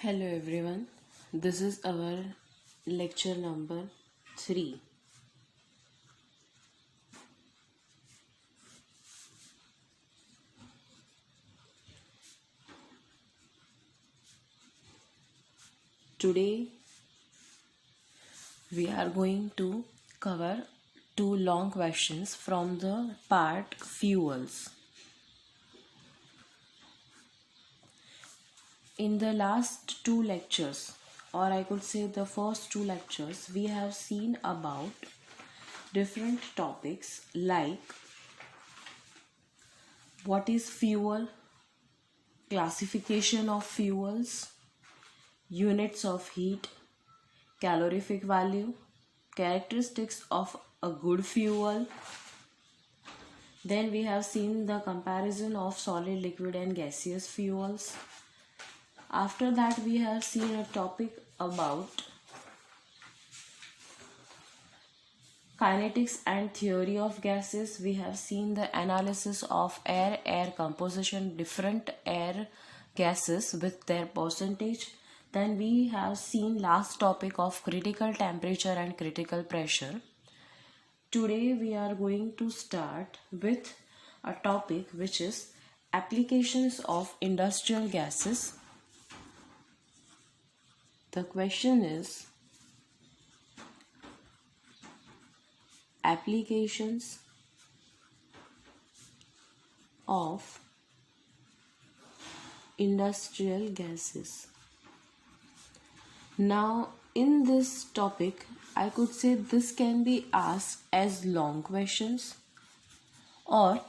Hello everyone, this is our lecture number 3. Today we are going to cover two long questions from the part fuels. In the last two lectures, or I could say the first two lectures, we have seen about different topics like what is fuel, classification of fuels, units of heat, calorific value, characteristics of a good fuel. Then we have seen the comparison of solid, liquid and gaseous fuels. After that we have seen a topic about kinetics and theory of gases. We have seen the analysis of air composition, different air gases with their percentage. Then we have seen last topic of critical temperature and critical pressure. Today we are going to start with a topic which is applications of industrial gases. The question is applications of industrial gases. Now in this topic I could say this can be asked as long questions, or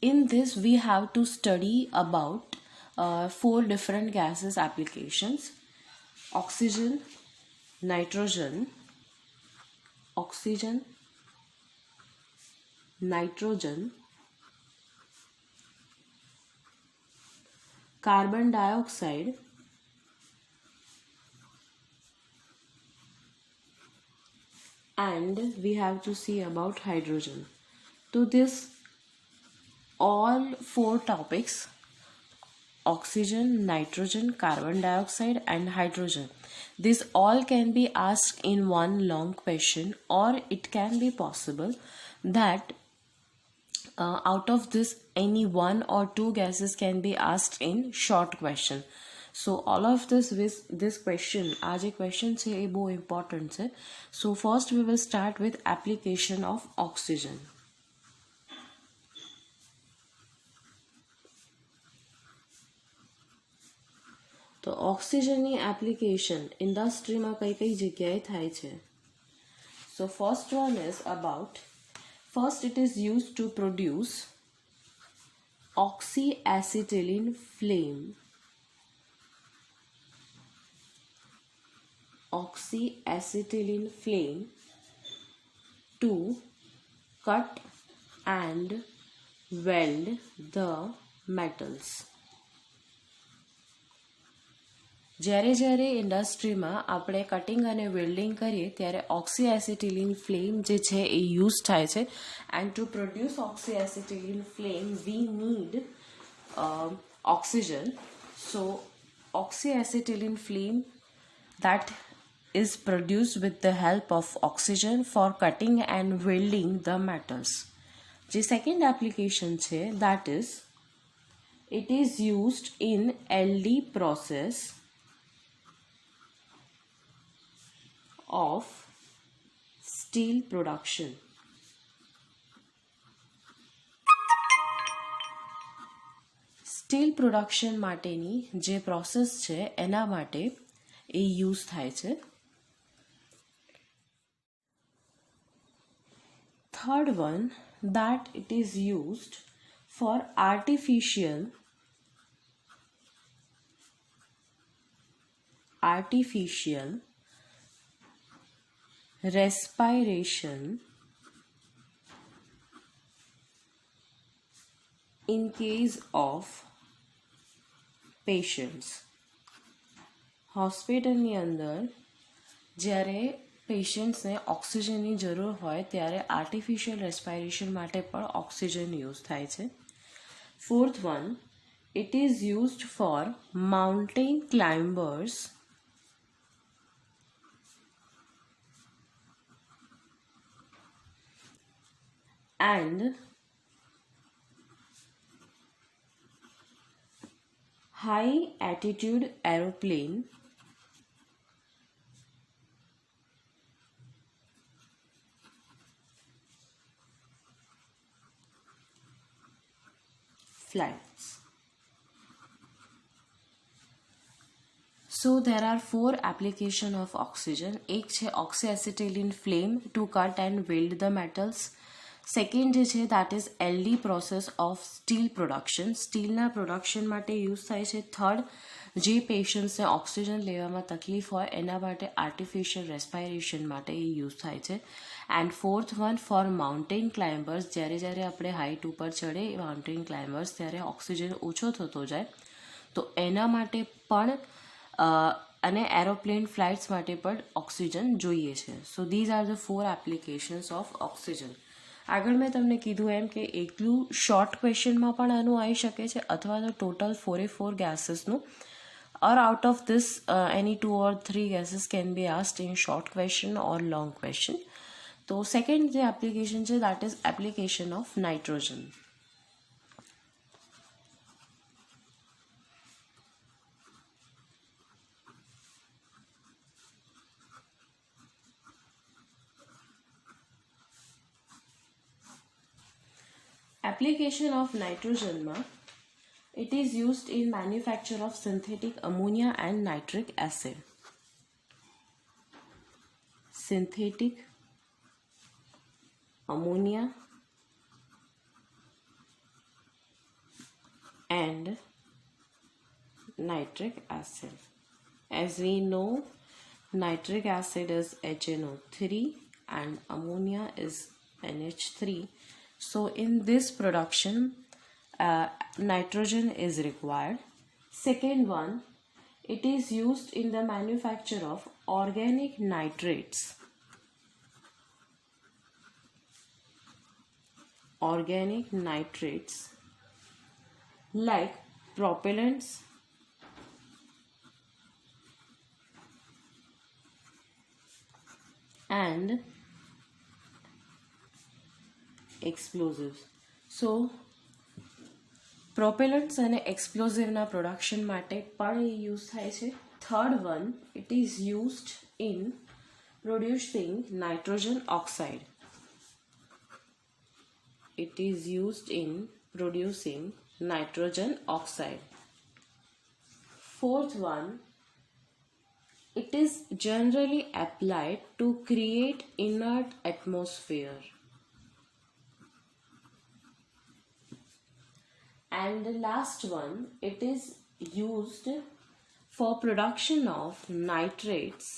in this we have to study about 4 different gases applications: oxygen, nitrogen, carbon dioxide, and we have to see about hydrogen. So this all 4 topics, oxygen, nitrogen, carbon dioxide and hydrogen, this all can be asked in one long question, or it can be possible that out of this any one or two gases can be asked in short question. So all of this with this question, आज एक question છે એ બહુ important છે. So first we will start with application of oxygen. તો ઓક્સિજનની application ઇન્ડસ્ટ્રીમાં કઈ કઈ જગ્યાએ થાય છે? So first one is about, first it is used to produce oxyacetylene flame. Oxyacetylene flame to cut and weld the metals. જ્યારે ઇન્ડસ્ટ્રીમાં આપણે કટિંગ અને વેલ્ડિંગ કરીએ ત્યારે ઓક્સીએસિટિલિન ફ્લેમ જે છે એ યુઝ થાય છે. And to produce oxyacetylene flame we need oxygen. So oxyacetylene flame that is produced with the help of oxygen for cutting and welding the metals. The second application છે, that is, it is used in LD process of steel production. Steel production માટેની જે process છે એના માટે એ use થાય છે. Third one, that it is used for artificial respiration in case of patients. હોસ્પિટલની અંદર જ્યારે પેશન્ટ્સને ઓક્સિજનની જરૂર હોય ત્યારે આર્ટિફિશિયલ રેસ્પાયરેશન માટે પણ ઓક્સિજન યુઝ થાય છે. Fourth one, it is used for mountain climbers and high altitude aeroplane flights. So there are four application of oxygen. एक છે oxyacetylene flame to cut and weld the metals. Second જે છે that is LD process of steel production. સ્ટીલના production માટે use થાય છે. Third, જે પેશન્ટ્સને oxygen લેવામાં તકલીફ હોય એના માટે આર્ટિફિશિયલ રેસ્પાયરેશન માટે એ યુઝ થાય છે. And fourth one for mountain climbers, જ્યારે આપણે હાઇટ ઉપર ચડે માઉન્ટેન ક્લાઇમ્બર્સ ત્યારે ઓક્સિજન ઓછો થતો જાય તો એના માટે પણ અને એરોપ્લેન ફ્લાઇટ્સ માટે પણ ઓક્સિજન જોઈએ છે. So these are the four applications of oxygen. આગળ મેં તમને કીધું એમ કે એકલું શોર્ટ ક્વેશ્ચનમાં પણ આનું આવી શકે છે અથવા તો total 4 ગેસીસનું or out of this any 2 or 3 gases can be asked in short question or long question. તો સેકન્ડ જે એપ્લિકેશન છે that is application of nitrogen. Application of nitrogen માં it is used in manufacture of synthetic ammonia and nitric acid. Synthetic ammonia and nitric acid. As we know, nitric acid is HNO3 and ammonia is NH3. So in this production, nitrogen is required. Second one, it is used in the manufacture of organic nitrates. Organic nitrates like propellants and explosives. So પ્રોપેલન્ટ્સ અને એક્સપ્લોઝિવના production માટે પણ એ use થાય છે. Third one, it is used in producing nitrogen oxide. It is used in producing nitrogen oxide. Fourth one, it is generally applied to create inert atmosphere. And the last one, it is used for production of nitrates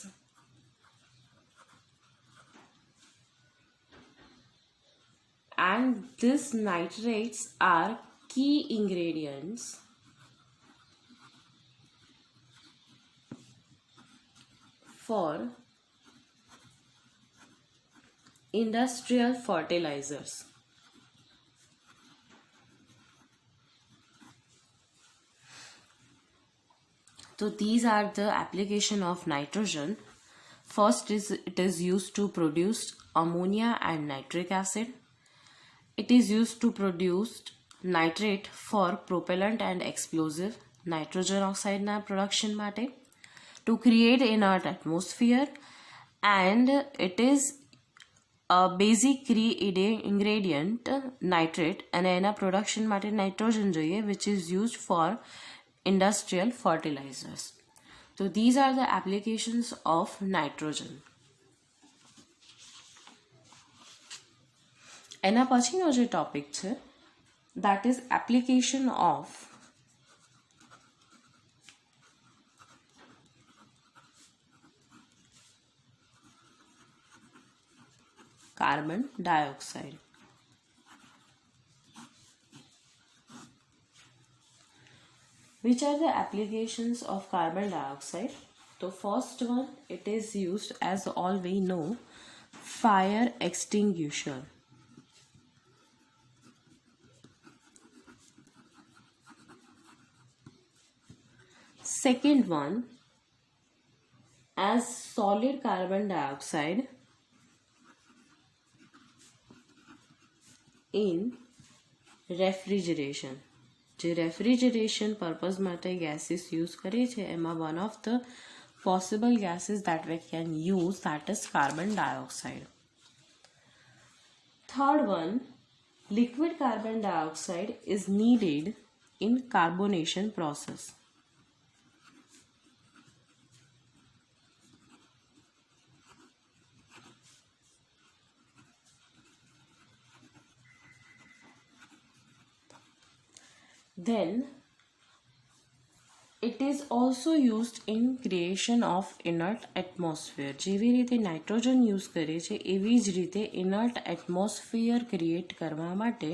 and these nitrates are key ingredients for industrial fertilizers. So these are the application of nitrogen. First is it is used to produce ammonia and nitric acid. It is used to produce nitrate for propellant and explosive nitrogen oxide na production mate, to create inert atmosphere, and it is a basic ingredient nitrate and ena production mate nitrogen જોઈએ which is used for industrial fertilizers. So these are the applications of nitrogen. એના પછીનો જે topic છે that is application of carbon dioxide. Which are the applications of carbon dioxide? The first one, it is used, as all we know, fire extinguisher. Second one, as solid carbon dioxide in refrigeration. જે refrigeration purpose માટે gases use કરીએ છીએ એમાં one of the possible gases that we can use, that is carbon dioxide. Third one, liquid carbon dioxide is needed in carbonation process. Then it is also used in creation of inert atmosphere. જેવી રીતે nitrogen use કરે છે એવી જ રીતે inert atmosphere create કરવા માટે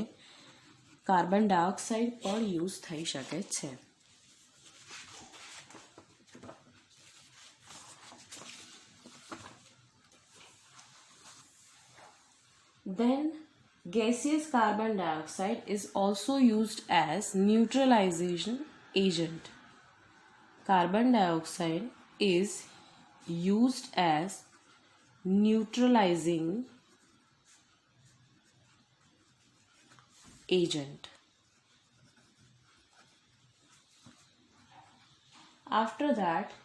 carbon dioxide પણ યુઝ થઈ શકે છે. Then gaseous carbon dioxide is also used as neutralization agent. Carbon dioxide is used as neutralizing agent. After that,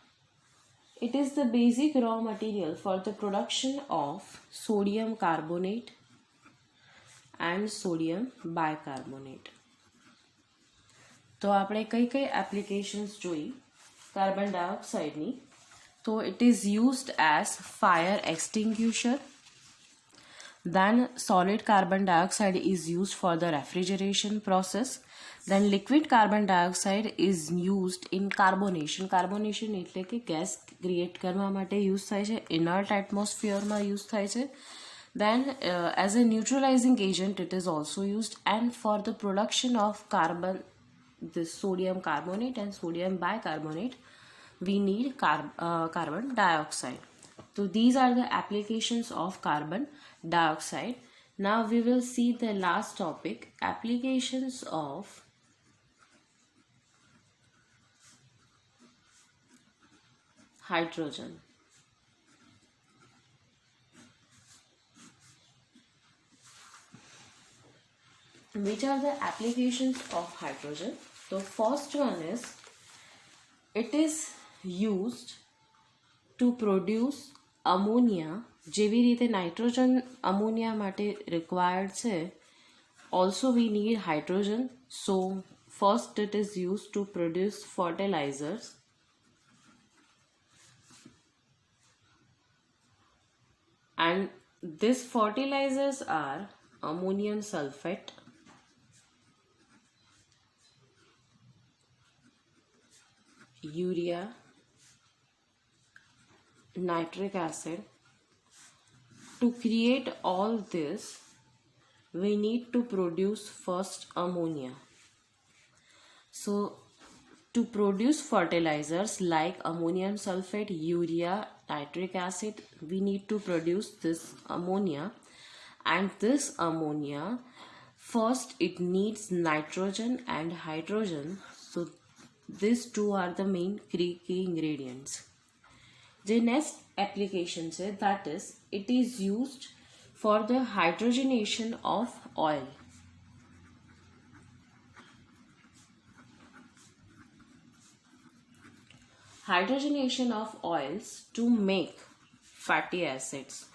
it is the basic raw material for the production of sodium carbonate and sodium bicarbonate. તો આપણે કઈ કઈ applications જોઈ carbon ડાયોક્સાઇડની. તો it is used as fire extinguisher. Then solid carbon dioxide is used for the refrigeration process. Then liquid carbon dioxide is used in carbonation. Carbonation એટલે કે gas create કરવા માટે યુઝ થાય છે, ઇનર્ટ એટમોસ્ફિયરમાં યુઝ થાય છે. Then as a neutralizing agent it is also used, and for the production of carbon, this sodium carbonate and sodium bicarbonate, we need carbon dioxide. So these are the applications of carbon dioxide. Now we will see the last topic, applications of hydrogen. Which are the applications of hydrogen? The first one is, it is used to produce ammonia. જેવી રીતે nitrogen ammonia માટે required છે, also we need hydrogen. So first it is used to produce fertilizers. And these fertilizers are ammonium sulfate, urea, nitric acid. To create all this, we need to produce first ammonia. So to produce fertilizers like ammonium sulfate, urea, nitric acid, we need to produce this ammonia. And this ammonia, first it needs nitrogen and hydrogen. So these two are the main key ingredients. The next application છે, that is, it is used for the hydrogenation of oil. Hydrogenation of oils to make fatty acids.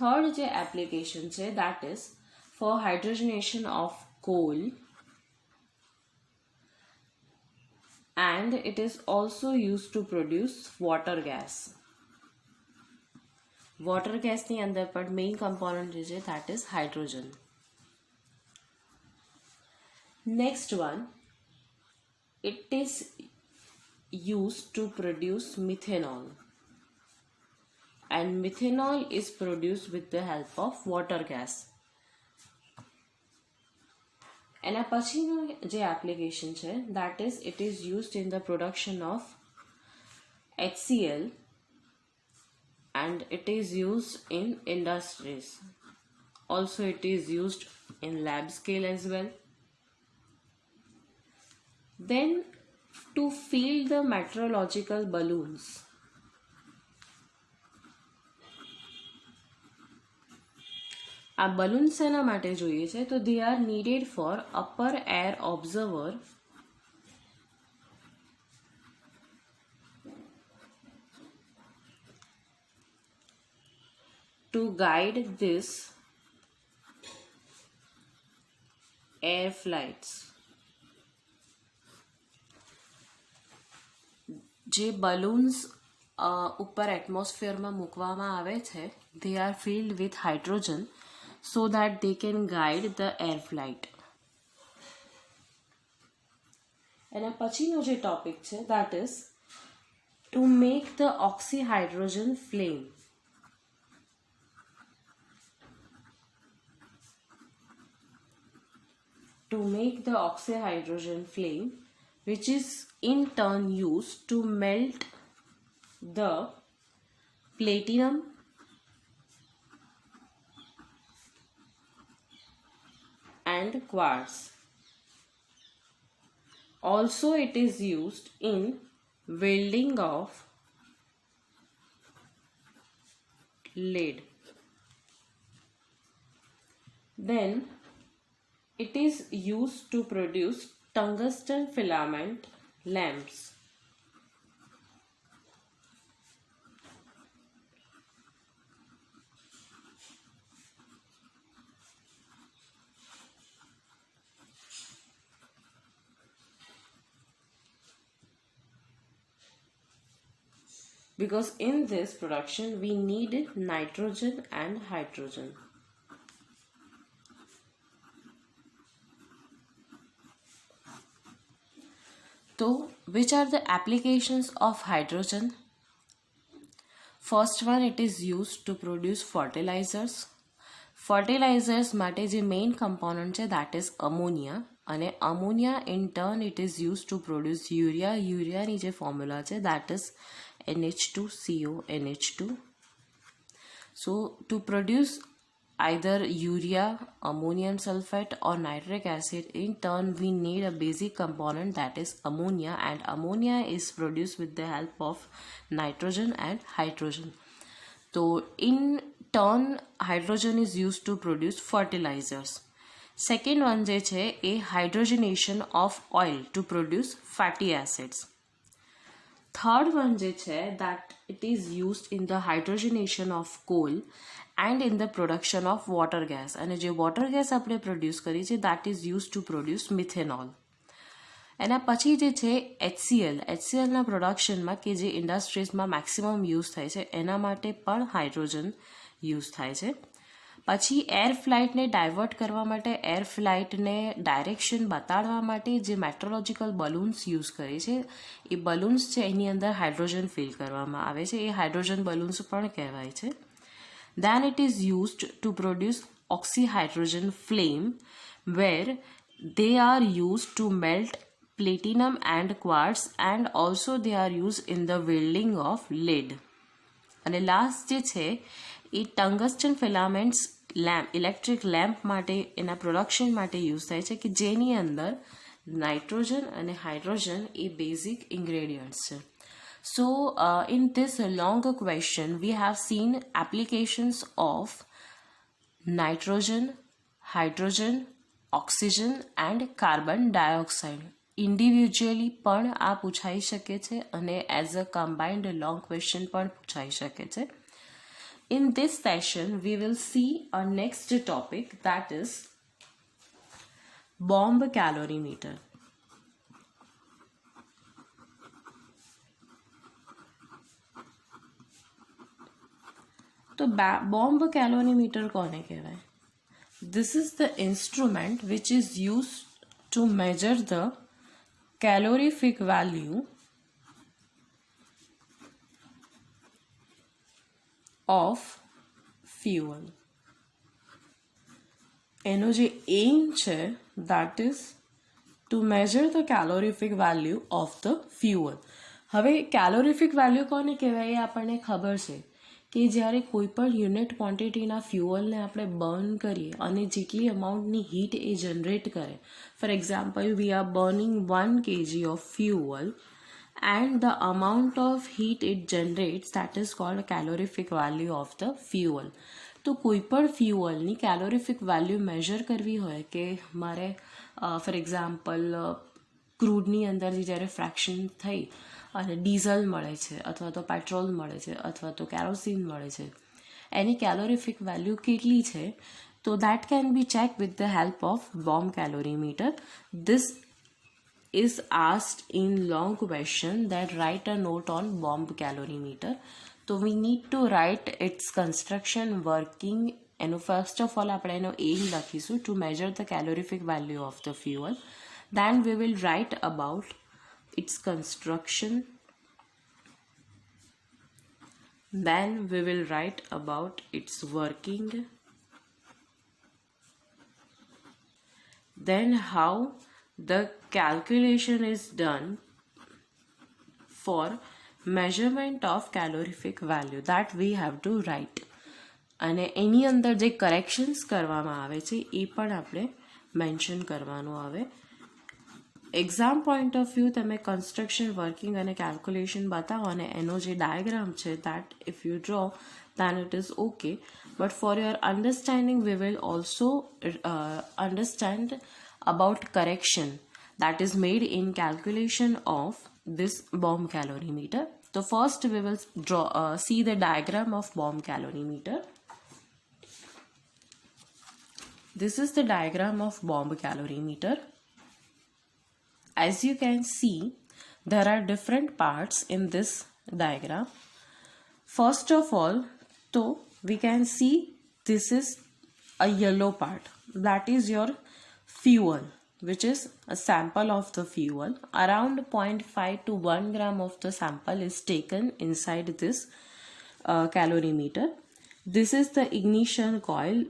Third જે application છે, that is for hydrogenation of coal. And it is also used to produce water gas. Water gas ની અંદર પણ main component છે, that is hydrogen. Next one, it is used to produce methanol. And methanol is produced with the help of water gas. એના પછીનો જે application છે, that is, it is used in the production of HCl, and it is used in industries. Also it is used in lab scale as well. Then to fill the meteorological balloons, આ balloons શેના માટે જોઈએ છે? તો they are needed for upper air observer to guide this air flights. જે balloons ઉપર એટમોસ્ફિયરમાં મૂકવામાં આવે છે, they are filled with hydrogen so that they can guide the air flight. એના પછીનો જે ટોપિક છે that is to make the oxyhydrogen flame. To make the oxyhydrogen flame, which is in turn used to melt the platinum and quartz. Also, it is used in welding of lead. Then it is used to produce tungsten filament lamps. Because in this production we need nitrogen and hydrogen. So, which are the applications of hydrogen? First one, it is used to produce fertilizers. Fertilizers માટે જે main component છે that is ammonia, અને ammonia in turn it is used to produce urea. Urea ની જે formula છે that is NH2CO NH2. So to produce either urea, ammonium sulfate or nitric acid, in turn we need a basic component that is ammonia, and ammonia is produced with the help of nitrogen and hydrogen. So in turn hydrogen is used to produce fertilizers. Second one જે છે એ hydrogenation of oil to produce fatty acids. Third one જે છે that it is used in the hydrogenation of coal and in the production of water gas. અને જે water gas આપણે produce કરી છે that is used to produce methanol. એના પછી જે છે HCl ના પ્રોડક્શનમાં કે જે ઇન્ડસ્ટ્રીઝમાં મેક્સિમમ યુઝ થાય છે એના માટે પણ હાઇડ્રોજન યુઝ થાય છે. પછી એર ફ્લાઇટને ડાયવર્ટ કરવા માટે, એર ફ્લાઇટને ડાયરેક્શન બતાડવા માટે જે મેટ્રોલોજીકલ બલૂન્સ યુઝ કરે છે એ બલૂન્સ છે એની અંદર હાઇડ્રોજન ફિલ કરવામાં આવે છે, એ હાઇડ્રોજન બલૂન્સ પણ કહેવાય છે. Then it is used to produce oxyhydrogen flame, where they are used to melt platinum and quartz, and also they are used in the welding of lead. અને last જે છે એ tungsten filaments lamp, electric lamp માટે એના production માટે use થાય છે કે જેની અંદર નાઇટ્રોજન અને હાઇડ્રોજન એ બેઝિક ઇન્ગ્રેડિયન્ટ્સ છે. So in this long question we have seen applications of nitrogen, hydrogen, oxygen and carbon dioxide. Individually પણ આ પૂછાઈ શકે છે અને as a combined long question પણ પૂછાઈ શકે છે. In this session we will see our next topic, that is bomb calorimeter. तो bomb calorimeter કોને કહેવાય? This is the instrument which is used to measure the calorific value of fuel. એનો જે aim છે that is to measure the calorific value of the fuel. હવે calorific value કોને કહેવાય એ આપણને ખબર છે કે જ્યારે કોઈ પણ યુનિટ ક્વોન્ટિટીના ફ્યુઅલને આપણે બર્ન કરીએ અને જેટલી અમાઉન્ટની હીટ એ જનરેટ કરે, for example we are burning 1 kg of fuel and the amount of heat it generates, that is called calorific value of the fuel. તો કોઈ પણ ફ્યુઅલની કેલોરીફિક વેલ્યુ મેઝર કરવી હોય કે મારે ફોર એક્ઝામ્પલ ક્રૂડની અંદર જ્યારે ફ્રેક્શન થઈ અને ડીઝલ મળે છે અથવા તો પેટ્રોલ મળે છે અથવા તો કેરોસીન મળે છે, એની કેલોરીફિક વેલ્યુ કેટલી છે, તો that can be check with the help of bomb calorimeter. This is asked in long question that write a note on bomb calorimeter. So we need to write its construction, working, and first of all આપણે એનો aim લખીશું to measure the calorific value of the fuel. Then we will write about its construction. Then we will write about its working. Then how the calculation is done for measurement of calorific value, that we have to write. અને એની અંદર જે corrections કરવામાં આવે છે એ પણ આપણે mention કરવાનું આવે. એક્ઝામ પોઈન્ટ ઓફ વ્યૂ તમે કન્સ્ટ્રક્શન, વર્કિંગ અને કેલ્ક્યુલેશન બતાવો અને એનો જે ડાયાગ્રામ છે that if you draw then it is okay, but for your understanding we will also understand about correction that is made in calculation of this bomb calorimeter. So first we will see the diagram of bomb calorimeter. This is the diagram of bomb calorimeter. As you can see, there are different parts in this diagram. First of all, so we can see this is a yellow part, that is your fuel, which is a sample of the fuel. Around 0.5 to 1 gram of the sample is taken inside this calorimeter. This is the ignition coil.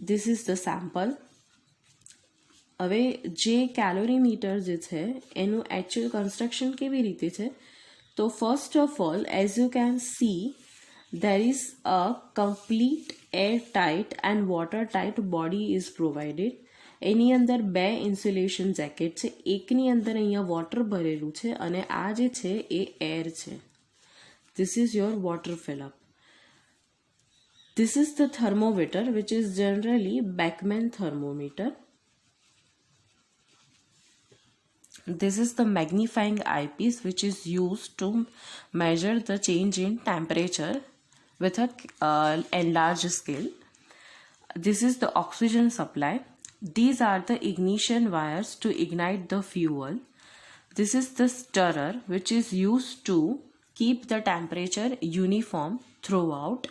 This is the sample. હવે જે કેલોરીમીટર જે છે એનું actual construction કેવી રીતે છે, તો first of all as you can see there is a complete airtight and watertight body is provided. એની અંદર બે ઇન્સ્યુલેશન જેકેટ છે, એકની અંદર અહીંયા વોટર ભરેલું છે અને આ જે છે એ એર છે. This is your water fill up. This is the thermometer, which is generally Beckman thermometer. This is the magnifying eyepiece which is used to measure the change in temperature with a enlarged scale. This is the oxygen supply. These are the ignition wires to ignite the fuel. This is the stirrer which is used to keep the temperature uniform throughout.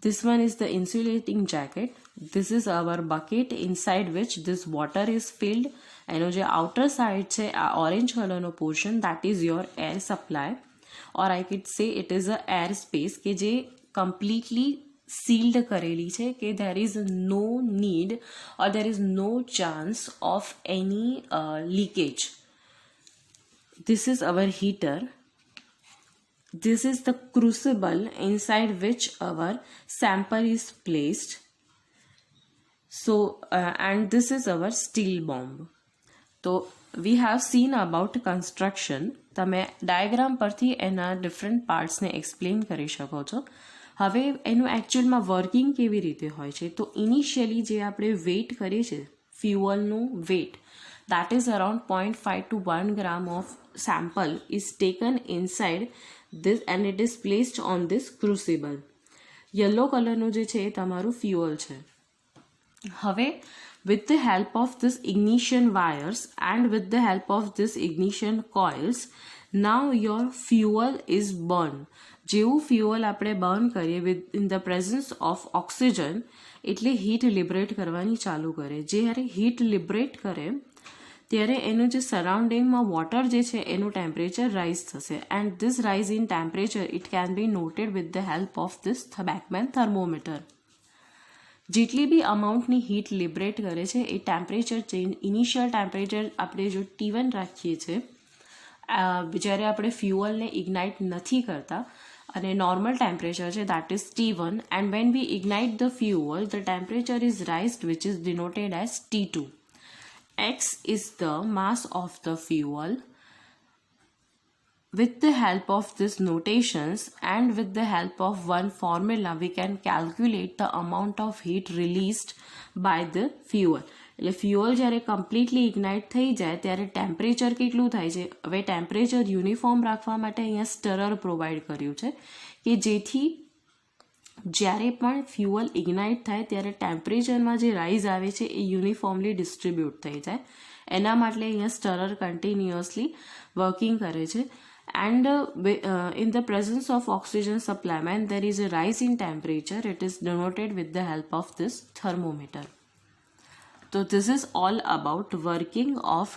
This one is the insulating jacket. This is our bucket inside which this water is filled. એનો જે outer side છે આ orange કલરનો portion that is your air supply, or I could say it is a air space કે જે completely sealed કરેલી છે કે there is no need or there is no chance of any leakage. This is our heater. This is the crucible inside which our sample is placed. So and this is our steel bomb. તો વી have seen about construction. તમે diagram પરથી એના different પાર્ટ્સને explain કરી શકો છો. હવે એનું એકચ્યુઅલમાં working કેવી રીતે હોય છે, તો ઇનિશિયલી જે આપણે વેઇટ કરીએ છીએ ફ્યુઅલનું weight that is around 0.5 to 1 gram of sample is taken inside this and it is placed on this crucible. Yellow કલરનું જે છે એ તમારું ફ્યુઅલ છે. હવે with the help of this ignition wires and with the help of this ignition coils, now your fuel is burned. જેવું fuel આપણે burn કરીએ with in the presence of oxygen એટલે હીટ લિબરેટ કરવાની ચાલુ કરે. જ્યારે હીટ લિબરેટ કરે ત્યારે એનું જે સરાઉન્ડિંગમાં વોટર જે છે એનું ટેમ્પરેચર રાઇઝ થશે and this rise in temperature it can be noted with the help of this Beckmann thermometer. જેટલી બી અમાઉન્ટની હીટ લિબરેટ કરે છે એ ટેમ્પરેચર ચેન્જ, ઇનિશિયલ ટેમ્પરેચર આપણે જો T1 રાખીએ છીએ જ્યારે આપણે ફ્યુઅલને ઇગ્નાઇટ નથી કરતા, અને normal temperature છે that is T1, and when we ignite the fuel the temperature is raised, which is denoted as T2. X is the mass of the fuel. With the help of these notations and with the help of one formula we can calculate the amount of heat released by the fuel. એટલે fuel જ્યારે completely ignite થઈ જાય ત્યારે temperature કેટલું થાય છે. હવે temperature uniform રાખવા માટે અહીંયા સ્ટરર પ્રોવાઈડ કર્યું છે કે જેથી જ્યારે પણ ફ્યુઅલ ઇગ્નાઇટ થાય ત્યારે ટેમ્પરેચરમાં જે રાઇઝ આવે છે એ યુનિફોર્મલી ડિસ્ટ્રીબ્યુટ થઈ જાય. એના માટે અહીંયા સ્ટરર કન્ટિન્યુઅસલી વર્કિંગ કરે છે. And in the presence of oxygen supplement there is a rise in temperature. It is denoted with the help of this thermometer. So this is all about working of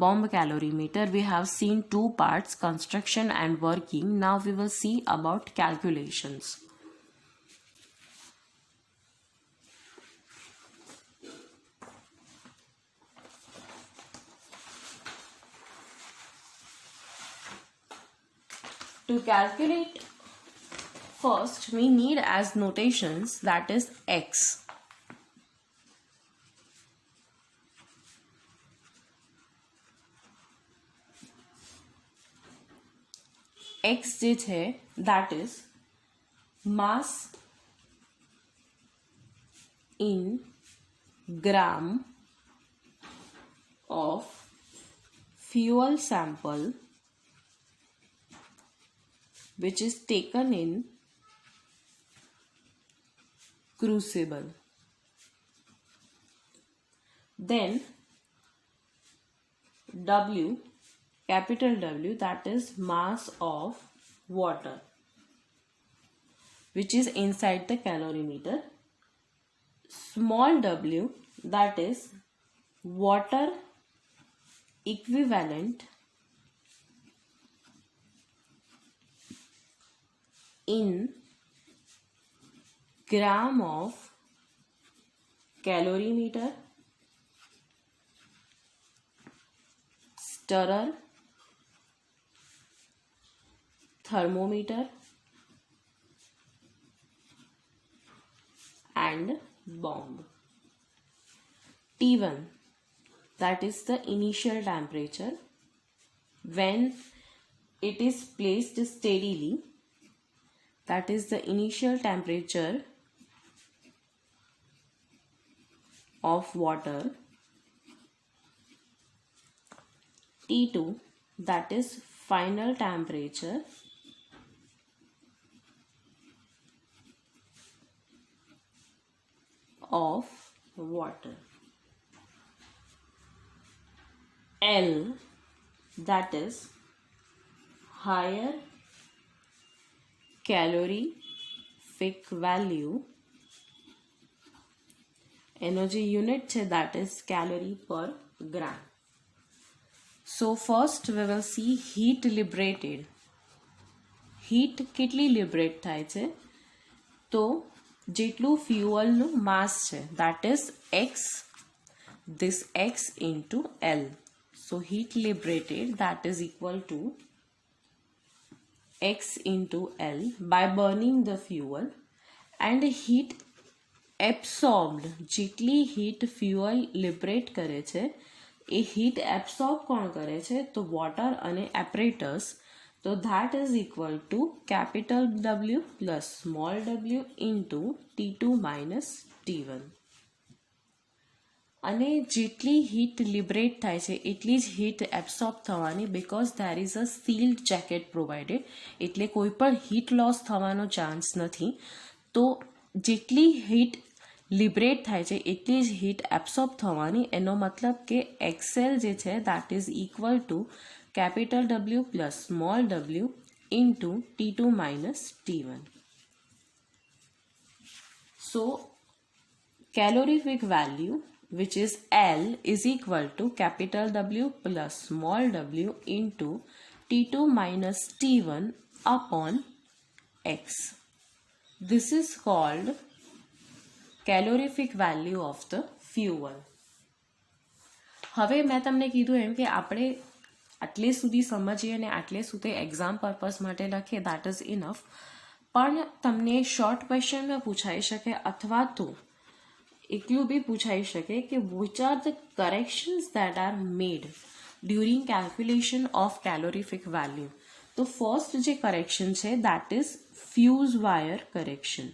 bomb calorimeter. We have seen two parts, construction and working. Now we will see about calculations. To calculate, first we need as notations that is X. X જે છે that is mass in gram of fuel sample which is taken in crucible. Then W, capital W, that is mass of water which is inside the calorimeter. Small w, that is water equivalent in gram of calorimeter. Stirrer, thermometer and bomb. T1, that is the initial temperature when it is placed steadily. That is the initial temperature of water. T2, that is final temperature of water. L, that is higher calorific value. એનો જે unit છે that is calorie per gram. So first we will see heat liberated. Heat કેટલી liberate થાય છે? તો જેટલું ફ્યુઅલનું માસ છે that is X, this X into L. So heat liberated that is equal to X into L by burning the fuel, and heat absorbed, જેટલી heat fuel liberate કરે છે એ heat absorb કોણ કરે છે? તો water અને apparatus. So that is equal to capital W plus small w into T2 minus T1. અને જેટલી હીટ લિબરેટ થાય છે એટલી જ હીટ એબ્સોર્બ થવાની, because there is a sealed jacket provided, એટલે કોઈ પણ હીટ લોસ થવાનો ચાન્સ નથી. તો જેટલી હીટ લિબરેટ થાય છે એટલી જ હીટ એબ્સોર્બ થવાની. એનો મતલબ કે એક્સએલ જે છે that is equal to capital W plus small w into T2 minus T1. So calorific value, which is L, is equal to capital W plus small w into T2 minus T1 upon X. This is called calorific value of the fuel. હવે મેં તમને કીધું એમ કે આપણે આટલે સુધી સમજીએ અને આટલે સુધી એક્ઝામ પર્પઝ માટે લખીએ દેટ ઇઝ ઇનફ. પણ તમને શોર્ટ ક્વેશ્ચનમાં પૂછાઈ શકે અથવા તો એટલું બી પૂછાઈ શકે કે which are the corrections that are made during calculation of calorific value. તો ફર્સ્ટ જે કરેક્શન છે that is fuse wire correction.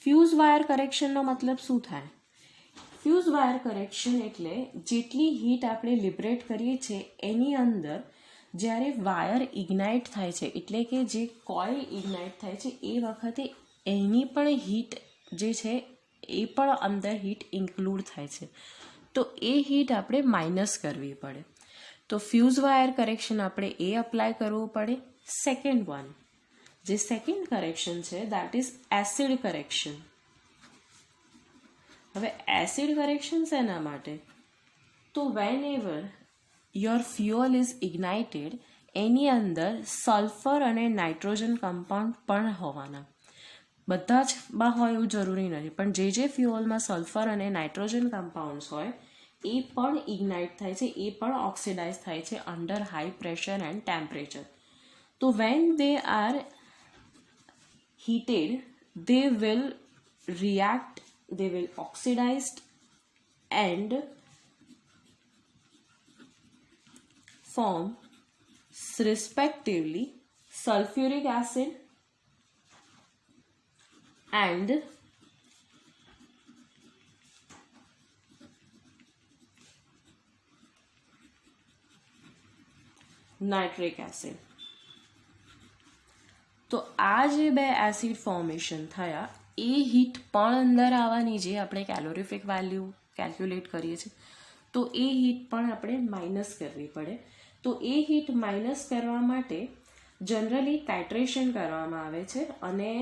Fuse wire કરેક્શનનો મતલબ શું થાય? ફ્યુઝ વાયર કરેક્શન એટલે જેટલી હીટ આપણે લિબરેટ કરીએ છીએ એની અંદર જ્યારે વાયર ઇગ્નાઇટ થાય છે એટલે કે જે કોઇલ ઇગ્નાઇટ થાય છે એ વખતે એની પણ હીટ જે છે એ પણ અંદર હીટ ઇન્ક્લુડ થાય છે. તો એ હીટ આપણે માઇનસ કરવી પડે. તો ફ્યુઝ વાયર કરેક્શન આપણે એ અપ્લાય કરવું પડે. સેકન્ડ વન, જે સેકન્ડ કરેક્શન છે દેટ ઇઝ એસિડ કરેક્શન. હવે એસિડ કરેક્શન શેના માટે? તો whenever your fuel is ignited એની અંદર સલ્ફર અને નાઇટ્રોજન કમ્પાઉન્ડ પણ હોવાના. બધા જ માં હોય એવું જરૂરી નથી, પણ જે ફ્યુઅલમાં સલ્ફર અને નાઇટ્રોજન કમ્પાઉન્ડ્સ હોય એ પણ ઇગ્નાઇટ થાય છે, એ પણ ઓક્સિડાઇઝ થાય છે under high pressure and temperature. તો when they are heated they will react, they will oxidize and form respectively sulfuric acid and nitric acid. તો આ જે બે એસિડ ફોર્મેશન થયા એ હીટ પણ અંદર આવવાની, જે આપણે કેલોરીફિક વેલ્યુ કેલ્ક્યુલેટ કરીએ છીએ તો એ હીટ પણ આપણે માઇનસ કરવી પડે. તો એ હીટ માઇનસ કરવા માટે જનરલી ટાઇટ્રેશન કરવામાં આવે છે અને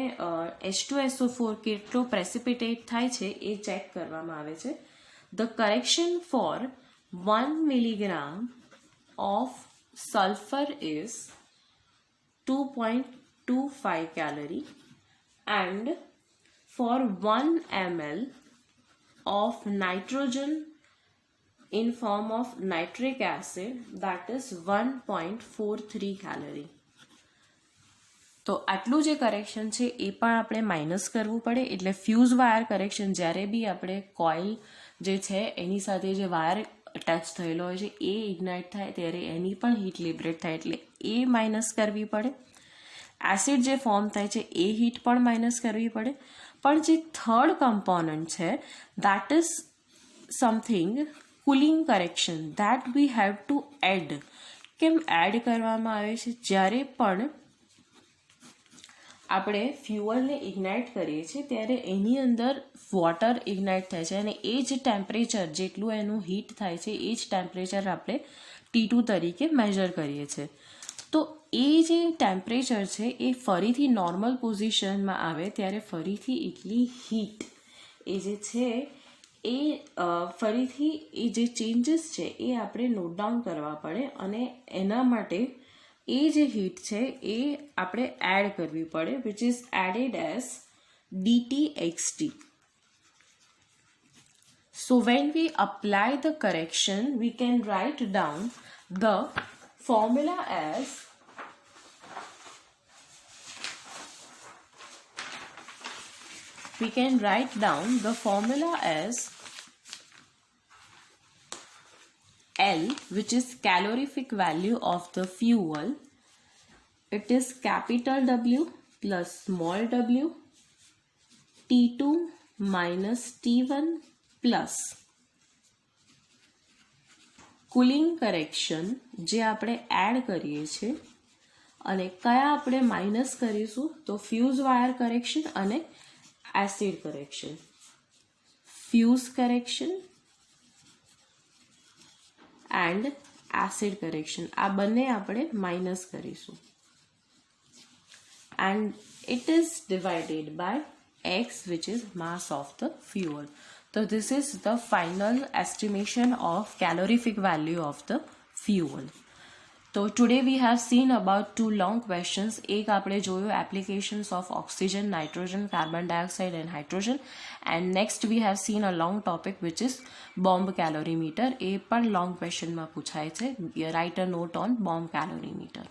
H2SO4 કેટલો પ્રેસિપિટેટ થાય છે એ ચેક કરવામાં આવે છે. The correction for 1 milligram of sulfur is 2.25 calorie and for 1 ml of nitrogen in form of nitric acid that is 1.43 calorie. તો આટલું જે કરેક્શન છે એ પણ આપણે માઇનસ કરવું પડે. એટલે ફ્યુઝ વાયર કરેક્શન જ્યારે બી આપણે કોઇલ જે છે એની સાથે જે વાયર અટેચ થયેલો હોય છે એ ઇગ્નાઇટ થાય ત્યારે એની પણ હીટ લિબરેટ થાય એટલે એ માઇનસ કરવી પડે. એસિડ જે ફોર્મ થાય છે એ હીટ પણ માઇનસ કરવી પડે. પણ જે થર્ડ કમ્પોનન્ટ છે that is something cooling correction that we have to add. કેમ એડ કરવામાં આવે છે? જ્યારે પણ આપણે ફ્યુઅલને ઇગ્નાઇટ કરીએ છીએ ત્યારે એની અંદર વોટર ઇગ્નાઇટ થાય છે અને એ જ ટેમ્પરેચર જેટલું એનું હીટ થાય છે એ જ ટેમ્પરેચર આપણે T2 તરીકે મેજર કરીએ છીએ. તો એ જે ટેમ્પરેચર છે એ ફરીથી નોર્મલ પોઝિશનમાં આવે ત્યારે ફરીથી એટલી હીટ એ જે છે એ ફરીથી એ જે ચેન્જીસ છે એ આપણે નોટ ડાઉન કરવા પડે અને એના માટે એ જે હીટ છે એ આપણે એડ કરવી પડે which is added as DTXT. So when we apply the correction we can write down the formula as L, which is calorific value of the fuel. It is capital W plus small w T2 minus T1 plus cooling correction જે આપણે add કરીએ છીએ અને કયા આપણે minus કરીશું તો fuse wire correction અને acid correction. Fuse correction and acid correction આ બંને આપણે માઇનસ કરીશું and it is divided by x which is mass of the fuel. So this is the final estimation of calorific value of the fuel. તો today we have seen about 2 long questions. એક આપણે જોયું applications of oxygen, nitrogen, carbon dioxide and hydrogen, and next we have seen a long topic which is bomb calorimeter. એ પણ long ક્વેશ્ચનમાં પૂછાય છે. Write a note on bomb કેલોરીમીટર.